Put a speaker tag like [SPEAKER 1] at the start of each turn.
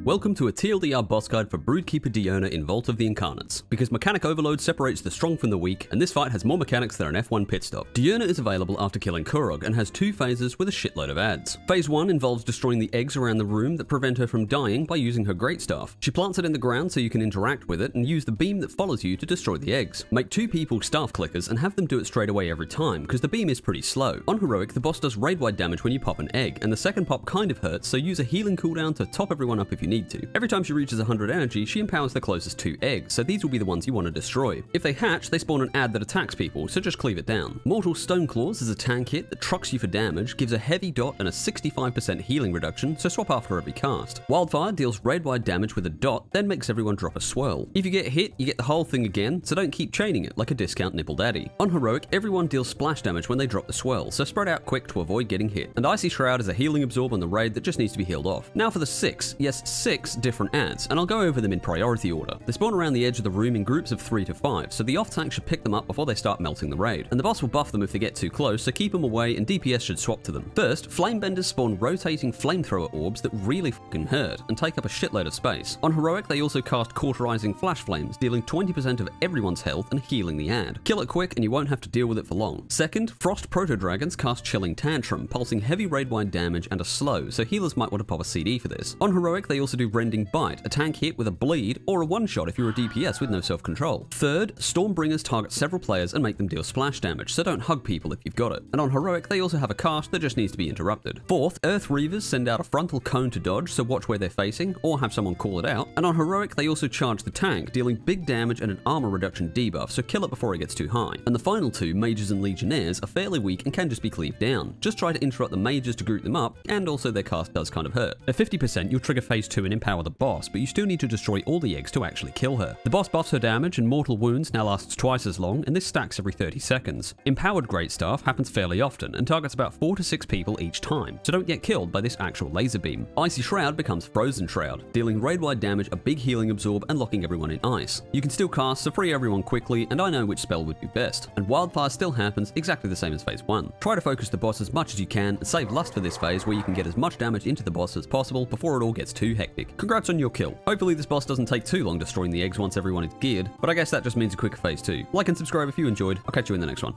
[SPEAKER 1] Welcome to a TLDR boss guide for Broodkeeper Diurna in Vault of the Incarnates. Because mechanic overload separates the strong from the weak, and this fight has more mechanics than an F1 pit stop. Diurna is available after killing Kurog and has 2 phases with a shitload of adds. Phase 1 involves destroying the eggs around the room that prevent her from dying by using her greatstaff. She plants it in the ground so you can interact with it and use the beam that follows you to destroy the eggs. Make 2 people staff clickers and have them do it straight away every time, because the beam is pretty slow. On heroic, the boss does raid-wide damage when you pop an egg, and the second pop kind of hurts, so use a healing cooldown to top everyone up if you need to. Every time she reaches 100 energy, she empowers the closest 2 eggs, so these will be the ones you want to destroy. If they hatch, they spawn an ad that attacks people, so just cleave it down. Mortal Stoneclaws is a tank hit that trucks you for damage, gives a heavy dot and a 65% healing reduction, so swap after every cast. Wildfire deals raid-wide damage with a dot, then makes everyone drop a swirl. If you get hit, you get the whole thing again, so don't keep chaining it like a discount nipple daddy. On heroic, everyone deals splash damage when they drop the swirl, so spread out quick to avoid getting hit. And Icy Shroud is a healing absorb on the raid that just needs to be healed off. Now for the 6 different ads, and I'll go over them in priority order. They spawn around the edge of the room in groups of 3 to 5, so the off tank should pick them up before they start melting the raid. And the boss will buff them if they get too close, so keep them away and DPS should swap to them. First, Flamebenders spawn rotating flamethrower orbs that really fucking hurt and take up a shitload of space. On heroic, they also cast cauterizing flash flames, dealing 20% of everyone's health and healing the ad. Kill it quick and you won't have to deal with it for long. Second, Frost Proto-Dragons cast Chilling Tantrum, pulsing heavy raid-wide damage and are slow, so healers might want to pop a CD for this. On heroic, they also do Rending Bite, a tank hit with a bleed, or a one-shot if you're a DPS with no self-control. Third, Stormbringers target several players and make them deal splash damage, so don't hug people if you've got it. And on heroic, they also have a cast that just needs to be interrupted. Fourth, Earth Reavers send out a frontal cone to dodge, so watch where they're facing, or have someone call it out. And on heroic, they also charge the tank, dealing big damage and an armor reduction debuff, so kill it before it gets too high. And the final 2, Mages and Legionnaires, are fairly weak and can just be cleaved down. Just try to interrupt the mages to group them up, and also their cast does kind of hurt. At 50%, you'll trigger phase 2 and empower the boss, but you still need to destroy all the eggs to actually kill her. The boss buffs her damage, and Mortal Wounds now lasts twice as long, and this stacks every 30 seconds. Empowered Greatstaff happens fairly often, and targets about 4 to 6 people each time, so don't get killed by this actual laser beam. Icy Shroud becomes Frozen Shroud, dealing raid-wide damage, a big healing absorb, and locking everyone in ice. You can still cast, so free everyone quickly, and I know which spell would be best. And Wildfire still happens, exactly the same as phase 1. Try to focus the boss as much as you can, and save Lust for this phase where you can get as much damage into the boss as possible before it all gets too hectic. Congrats on your kill. Hopefully this boss doesn't take too long destroying the eggs once everyone is geared, but I guess that just means a quicker phase 2. Like and subscribe if you enjoyed. I'll catch you in the next one.